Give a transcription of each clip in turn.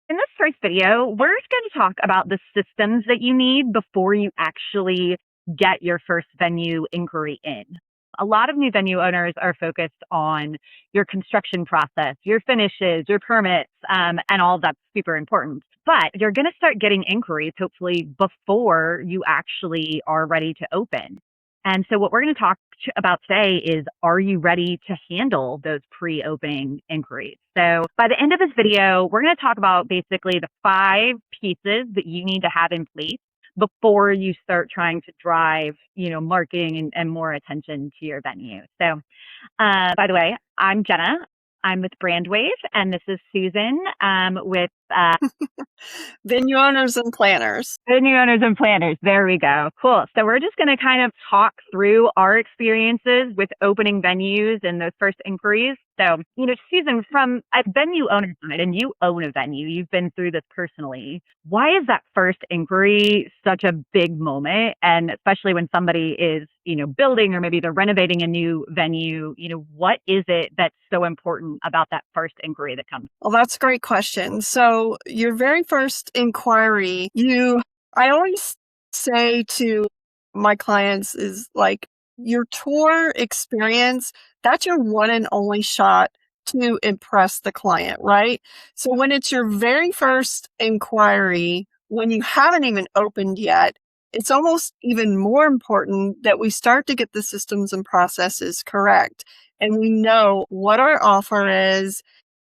In this first video, we're going to talk about the systems that you need before you actually get your first venue inquiry in. A lot of new venue owners are focused on your construction process, your finishes, your permits, and all of that's super important. But you're going to start getting inquiries hopefully before you actually are ready to open. And so what we're going to talk about today is, are you ready to handle those pre-opening inquiries? So by the end of this video, we're going to talk about basically the 5 pieces that you need to have in place before you start trying to drive, marketing and more attention to your venue. So, by the way, I'm Jenna. I'm with BrandWave, and this is Susan with Venue owners and planners. venue owners and planners. There we go. Cool. So we're just going to kind of talk through our experiences with opening venues and those first inquiries. So, Susan, from a venue owner side, and you own a venue, you've been through this personally. Why is that first inquiry such a big moment? And especially when somebody is, building, or maybe they're renovating a new venue, what is it that's so important about that first inquiry that comes? Well, that's a great question. So your very first inquiry, I always say to my clients is like, your tour experience, that's your one and only shot to impress the client, right? So when it's your very first inquiry, when you haven't even opened yet, it's almost even more important that we start to get the systems and processes correct. And we know what our offer is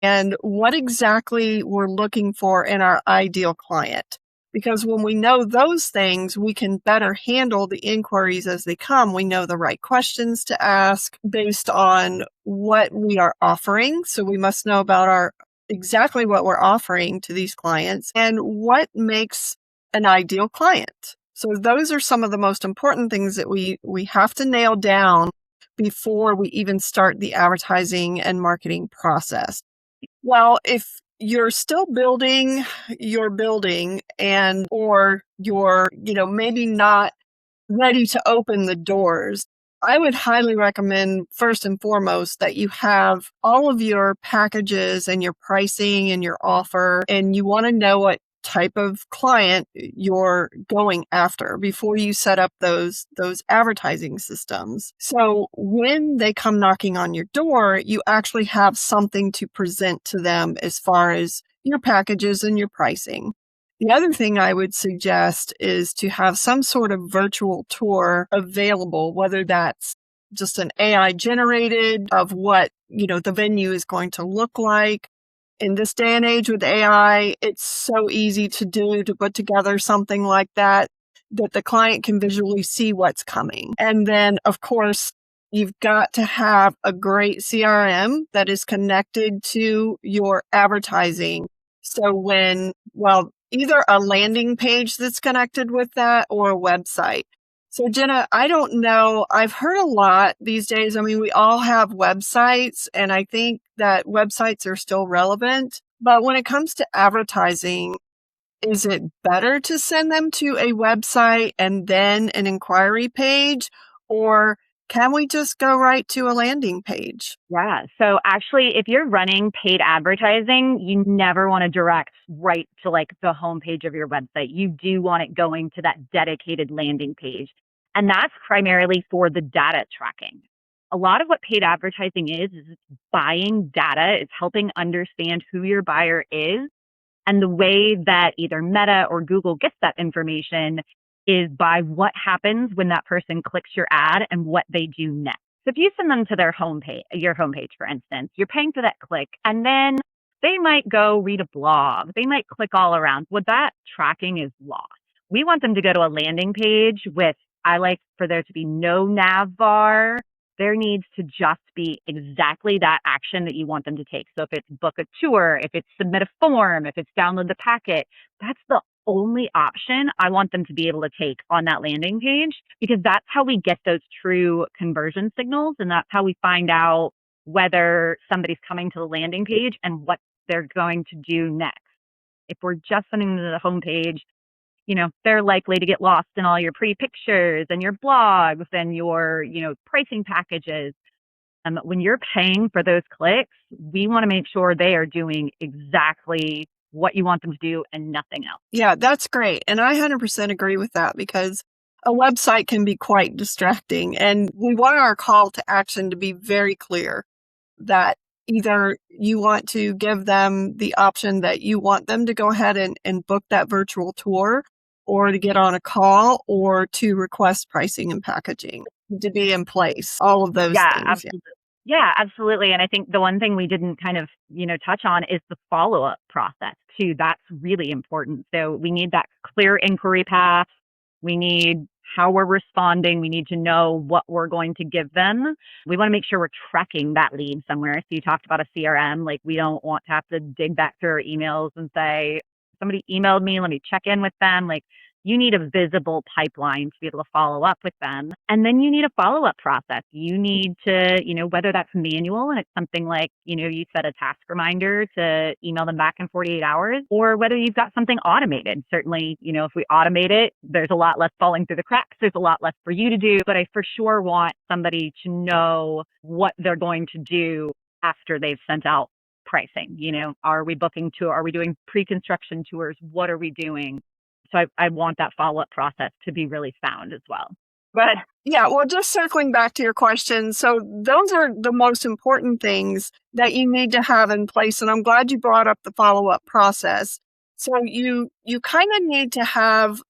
and what exactly we're looking for in our ideal client. Because when we know those things, we can better handle the inquiries as they come. We know the right questions to ask based on what we are offering. So we must know about exactly what we're offering to these clients and what makes an ideal client. So those are some of the most important things that we have to nail down before we even start the advertising and marketing process. Well, if you're still building your building or you're, maybe not ready to open the doors, I would highly recommend first and foremost that you have all of your packages and your pricing and your offer, and you want to know what type of client you're going after before you set up those advertising systems. So when they come knocking on your door, you actually have something to present to them as far as your packages and your pricing. The other thing I would suggest is to have some sort of virtual tour available, whether that's just an AI generated of what, the venue is going to look like. In this day and age with AI, it's so easy to put together something like that the client can visually see what's coming. And then, of course, you've got to have a great CRM that is connected to your advertising. So either a landing page that's connected with that or a website. So Jenna, I don't know. I've heard a lot these days. I mean, we all have websites, and I think that websites are still relevant. But when it comes to advertising, is it better to send them to a website and then an inquiry page? Or can we just go right to a landing page? Yeah. So actually, if you're running paid advertising, you never want to direct right to like the homepage of your website. You do want it going to that dedicated landing page. And that's primarily for the data tracking. A lot of what paid advertising is it's buying data. It's helping understand who your buyer is. And the way that either Meta or Google gets that information is by what happens when that person clicks your ad and what they do next. So if you send them to your homepage, for instance, you're paying for that click, and then they might go read a blog. They might click all around. Well, that tracking is lost. We want them to go to a landing page I like for there to be no nav bar. There needs to just be exactly that action that you want them to take. So if it's book a tour, if it's submit a form, if it's download the packet, that's the only option I want them to be able to take on that landing page, because that's how we get those true conversion signals. And that's how we find out whether somebody's coming to the landing page and what they're going to do next. If we're just sending them to the homepage, they're likely to get lost in all your pretty pictures and your blogs and your, pricing packages. When you're paying for those clicks, we want to make sure they are doing exactly what you want them to do and nothing else. Yeah, that's great. And I 100% agree with that because a website can be quite distracting. And we want our call to action to be very clear that either you want to give them the option that you want them to go ahead and book that virtual tour, or to get on a call, or to request pricing and packaging to be in place. All of those Yeah, things. absolutely. Yeah, absolutely. And I think the one thing we didn't kind of, touch on is the follow-up process too. That's really important. So we need that clear inquiry path. We need how we're responding. We need to know what we're going to give them. We want to make sure we're tracking that lead somewhere. So you talked about a CRM. Like, we don't want to have to dig back through our emails and say, somebody emailed me, let me check in with them. Like, you need a visible pipeline to be able to follow up with them. And then you need a follow-up process. You need to, whether that's manual and it's something like, you set a task reminder to email them back in 48 hours, or whether you've got something automated. Certainly, if we automate it, there's a lot less falling through the cracks. There's a lot less for you to do, but I for sure want somebody to know what they're going to do after they've sent out pricing. Are we booking tour? Are we doing pre-construction tours? What are we doing? So I want that follow-up process to be really sound as well. But yeah, well, just circling back to your question. So those are the most important things that you need to have in place. And I'm glad you brought up the follow-up process. So you kind of need to have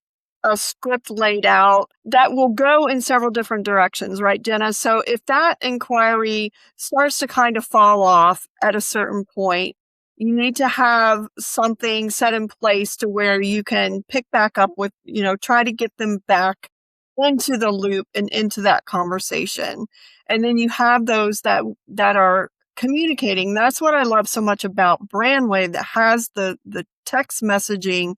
a script laid out that will go in several different directions, right, Jenna? So if that inquiry starts to kind of fall off at a certain point, you need to have something set in place to where you can pick back up with, try to get them back into the loop and into that conversation. And then you have those that are communicating. That's what I love so much about BrandWave, that has the text messaging,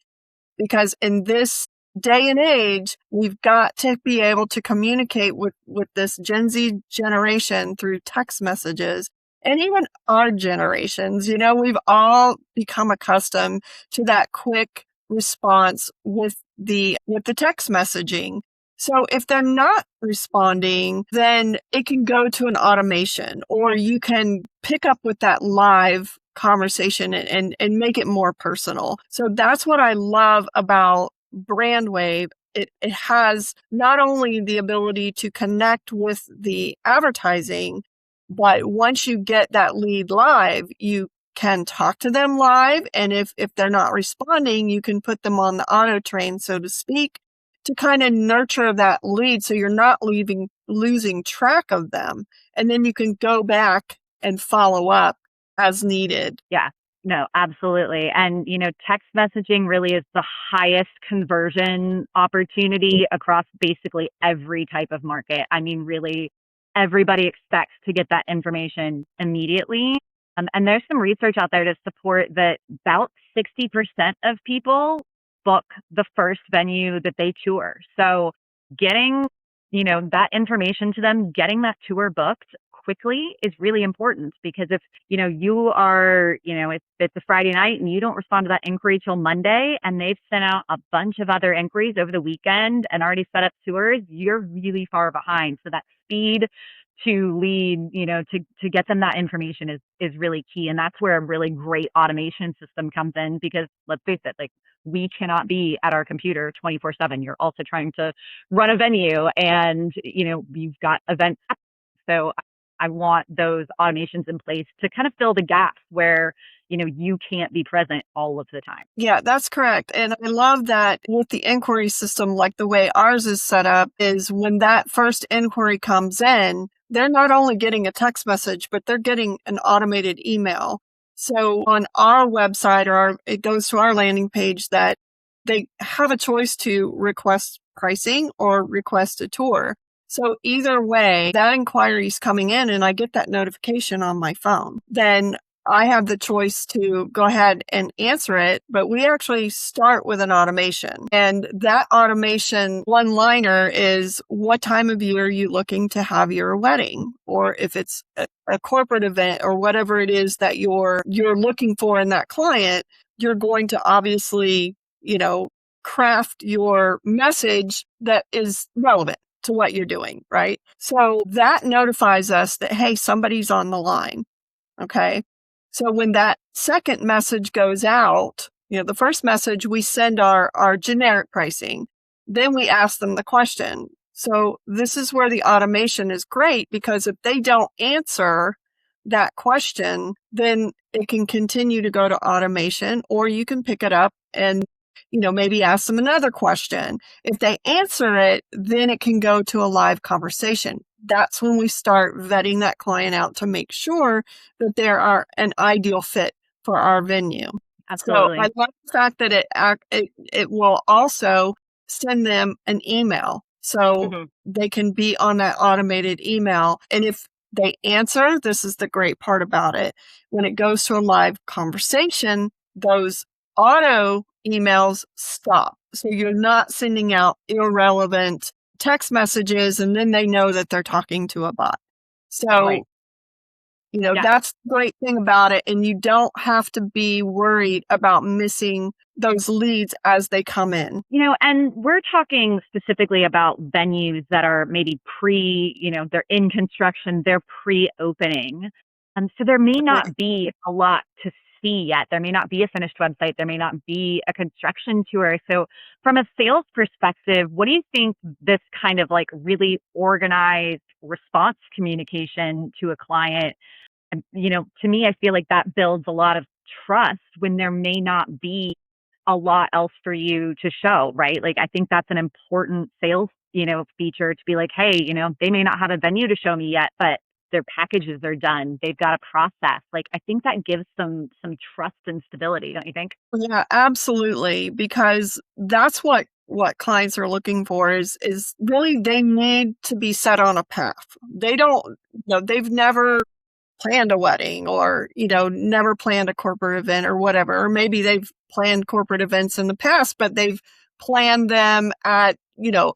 because in this day and age, we've got to be able to communicate with this Gen Z generation through text messages. And even our generations, we've all become accustomed to that quick response with the text messaging. So if they're not responding, then it can go to an automation, or you can pick up with that live conversation and make it more personal. So that's what I love about BrandWave. It has not only the ability to connect with the advertising, but once you get that lead live, you can talk to them live. And if they're not responding, you can put them on the auto train, so to speak, to kind of nurture that lead so you're not losing track of them. And then you can go back and follow up as needed. Yeah, no, absolutely. And, text messaging really is the highest conversion opportunity across basically every type of market. I mean, really, everybody expects to get that information immediately. And there's some research out there to support that about 60% of people book the first venue that they tour. So getting, that information to them, getting that tour booked quickly is really important, because if, you are, if it's a Friday night and you don't respond to that inquiry till Monday, and they've sent out a bunch of other inquiries over the weekend and already set up tours, you're really far behind. So that speed to lead, to get them that information is really key. And that's where a really great automation system comes in, because let's face it, like, we cannot be at our computer 24/7. You're also trying to run a venue, and, you've got events. So I want those automations in place to kind of fill the gaps where, you can't be present all of the time. Yeah, that's correct. And I love that with the inquiry system, like the way ours is set up, is when that first inquiry comes in, they're not only getting a text message, but they're getting an automated email. So on our website, it goes to our landing page, that they have a choice to request pricing or request a tour. So either way, that inquiry is coming in and I get that notification on my phone. Then I have the choice to go ahead and answer it, but we actually start with an automation. And that automation one-liner is, what time of year are you looking to have your wedding? Or if it's a corporate event or whatever it is that you're looking for in that client, you're going to obviously, craft your message that is relevant to what you're doing, right? So that notifies us that, hey, somebody's on the line. Okay. So when that second message goes out, the first message, we send our generic pricing. Then we ask them the question. So this is where the automation is great, because if they don't answer that question, then it can continue to go to automation, or you can pick it up and, maybe ask them another question. If they answer it, then it can go to a live conversation. That's when we start vetting that client out to make sure that they are an ideal fit for our venue. So Absolutely. I love the fact that it will also send them an email. So Hmm. they can be on that automated email. And if they answer, this is the great part about it. When it goes to a live conversation, those auto emails stop. So you're not sending out irrelevant text messages, and then they know that they're talking to a bot. So Right. Yeah. that's the great thing about it. And you don't have to be worried about missing those leads as they come in. And we're talking specifically about venues that are maybe they're in construction, they're pre-opening. So there may Right. not be a lot to see yet. There may not be a finished website. There may not be a construction tour. So from a sales perspective, what do you think this kind of like really organized response communication to a client? And, to me, I feel like that builds a lot of trust when there may not be a lot else for you to show, right? Like, I think that's an important sales, feature to be like, hey, they may not have a venue to show me yet, but their packages are done. They've got a process. Like, I think that gives some trust and stability, don't you think? Yeah, absolutely. Because that's what clients are looking for is really they need to be set on a path. They don't, they've never planned a wedding, or never planned a corporate event or whatever, or maybe they've planned corporate events in the past, but they've planned them at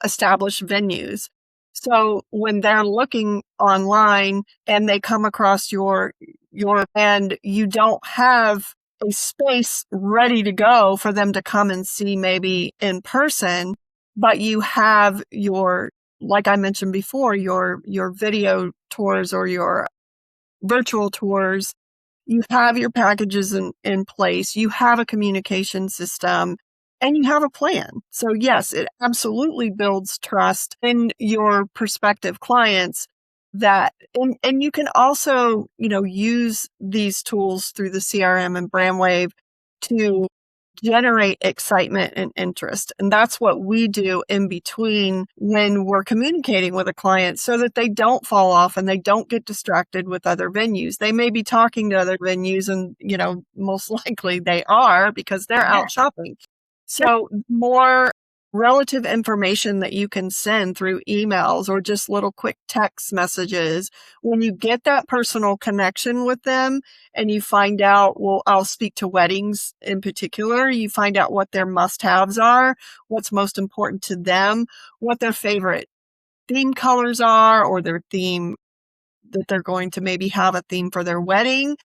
established venues. So when they're looking online and they come across and you don't have a space ready to go for them to come and see maybe in person, but you have like I mentioned before, your video tours or your virtual tours, you have your packages in place, you have a communication system, and you have a plan. So yes, it absolutely builds trust in your prospective clients, and you can also, use these tools through the CRM and BrandWave to generate excitement and interest. And that's what we do in between when we're communicating with a client, so that they don't fall off and they don't get distracted with other venues. They may be talking to other venues, and, most likely they are, because they're Yeah. out shopping. Yep. So more relative information that you can send through emails or just little quick text messages, when you get that personal connection with them, and you find out, well, I'll speak to weddings in particular, you find out what their must-haves are, what's most important to them, what their favorite theme colors are, or their theme that they're going to maybe have a theme for their wedding.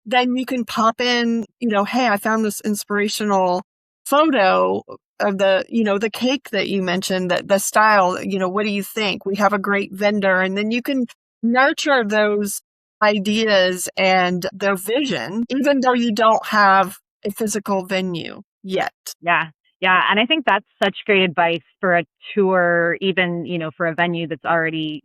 Then you can pop in, hey, I found this inspirational photo of the cake that you mentioned, that the style, what do you think? We have a great vendor. And then you can nurture those ideas and their vision, even though you don't have a physical venue yet. Yeah. Yeah. And I think that's such great advice for a tour, even, for a venue that's already,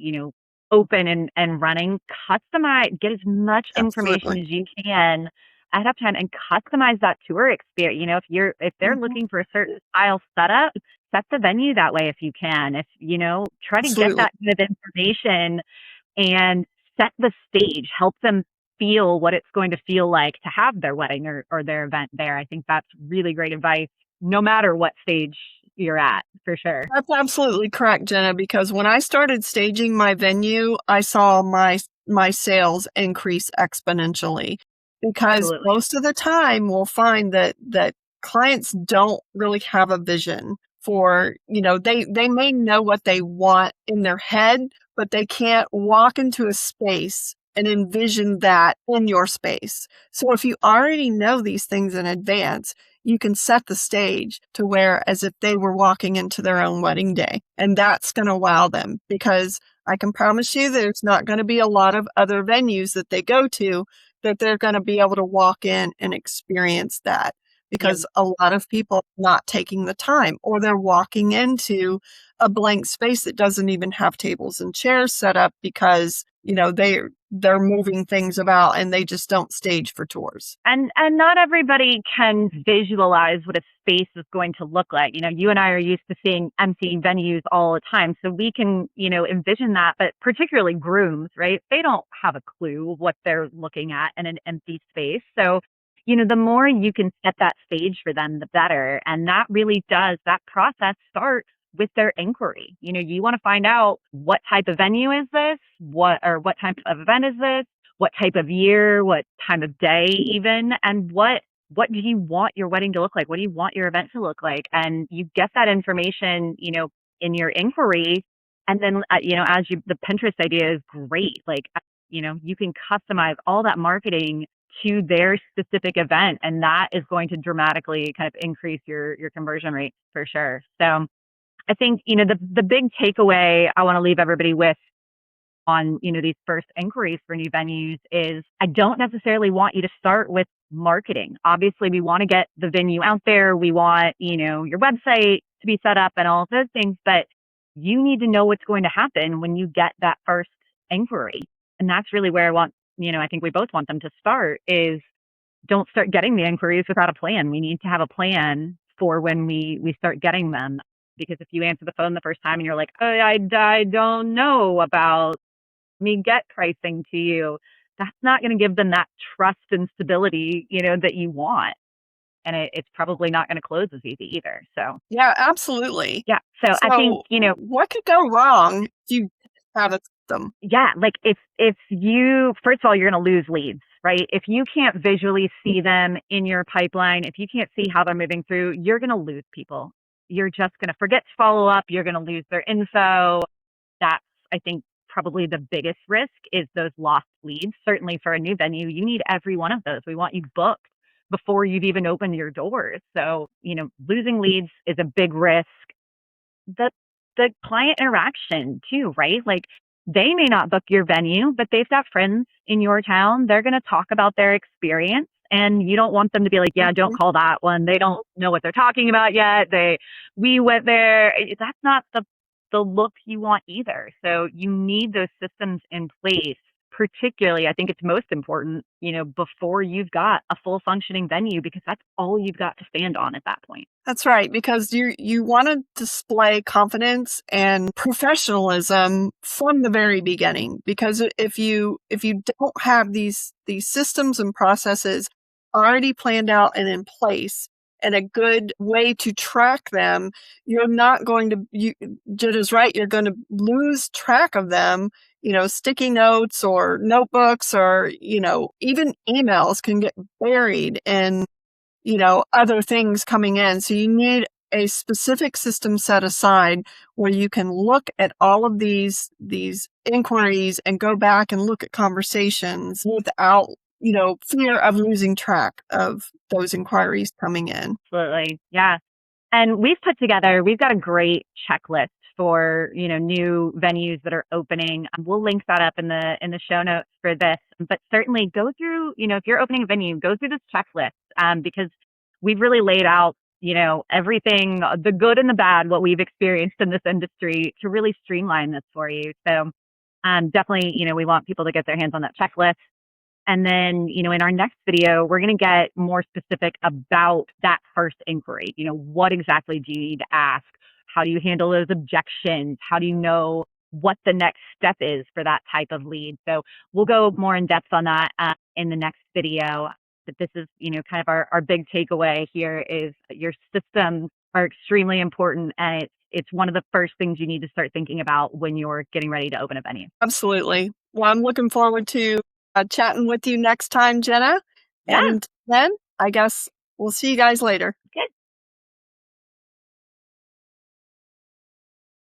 open and running. Customize, get as much information Absolutely. as you can ahead of time and customize that tour experience. If they're Mhm. looking for a certain style setup, set the venue that way if you can. If, try to get Absolutely. that kind of information and set the stage, help them feel what it's going to feel like to have their wedding or their event there. I think that's really great advice, no matter what stage you're at, for sure. That's absolutely correct, Jenna, because when I started staging my venue, I saw my sales increase exponentially, because Absolutely. most of the time we'll find that clients don't really have a vision for, they may know what they want in their head, but they can't walk into a space and envision that in your space. So if you already know these things in advance, you can set the stage to where as if they were walking into their own wedding day. And that's going to wow them, because I can promise you there's not going to be a lot of other venues that they go to that they're going to be able to walk in and experience that. because a lot of people are not taking the time, or they're walking into a blank space that doesn't even have tables and chairs set up because, they're moving things about and they just don't stage for tours. And not everybody can visualize what a space is going to look like. You and I are used to seeing empty venues all the time, so we can, envision that. But particularly grooms, right? They don't have a clue what they're looking at in an empty space. So, the more you can set that stage for them, the better. And that really does, that process starts with their inquiry. You want to find out what type of venue is this? What type of event is this? What type of year, what time of day even, and what do you want your wedding to look like? What do you want your event to look like? And you get that information, in your inquiry. And then, the Pinterest idea is great. Like, you can customize all that marketing to their specific event, and that is going to dramatically kind of increase your conversion rate for sure. So I think, the big takeaway I want to leave everybody with on, these first inquiries for new venues is, I don't necessarily want you to start with marketing. Obviously, we want to get the venue out there. We want, your website to be set up and all of those things, but you need to know what's going to happen when you get that first inquiry. And that's really where I think we both want them to start, is don't start getting the inquiries without a plan. We need to have a plan for when we start getting them. Because if you answer the phone the first time and you're like, oh, I don't know about me get pricing to you, that's not going to give them that trust and stability, that you want. And it's probably not going to close as easy either. So, yeah, absolutely. Yeah. So I think, what could go wrong if you have a system? Yeah. Like if you, first of all, you're going to lose leads, right? If you can't visually see them in your pipeline, if you can't see how they're moving through, you're going to lose people. You're just going to forget to follow up. You're going to lose their info. That's, I think, probably the biggest risk is those lost leads. Certainly for a new venue, you need every one of those. We want you booked before you've even opened your doors. So, losing leads is a big risk. The client interaction too, right? Like, they may not book your venue, but they've got friends in your town. They're going to talk about their experience, and you don't want them to be like, yeah, don't call that one. They don't know what they're talking about yet. We went there. That's not the look you want either. So you need those systems in place. Particularly, I think it's most important, before you've got a full functioning venue, because that's all you've got to stand on at that point. That's right, because you want to display confidence and professionalism from the very beginning. Because if you don't have these systems and processes already planned out and in place, and a good way to track them, you're not going to, Jenna's right, you're going to lose track of them. Sticky notes or notebooks or, even emails can get buried in, other things coming in. So you need a specific system set aside where you can look at all of these inquiries and go back and look at conversations without fear of losing track of those inquiries coming in. Absolutely. Yeah. And we've got a great checklist for, new venues that are opening. We'll link that up in the show notes for this, but certainly go through, if you're opening a venue, go through this checklist, because we've really laid out, everything, the good and the bad, what we've experienced in this industry to really streamline this for you. So, definitely, we want people to get their hands on that checklist. And then, in our next video, we're going to get more specific about that first inquiry. What exactly do you need to ask? How do you handle those objections? How do you know what the next step is for that type of lead? So we'll go more in depth on that in the next video. But this is, kind of our big takeaway here is your systems are extremely important, and it's one of the first things you need to start thinking about when you're getting ready to open a venue. Absolutely. Well, I'm looking forward to chatting with you next time, Jenna. Yeah. And then I guess we'll see you guys later.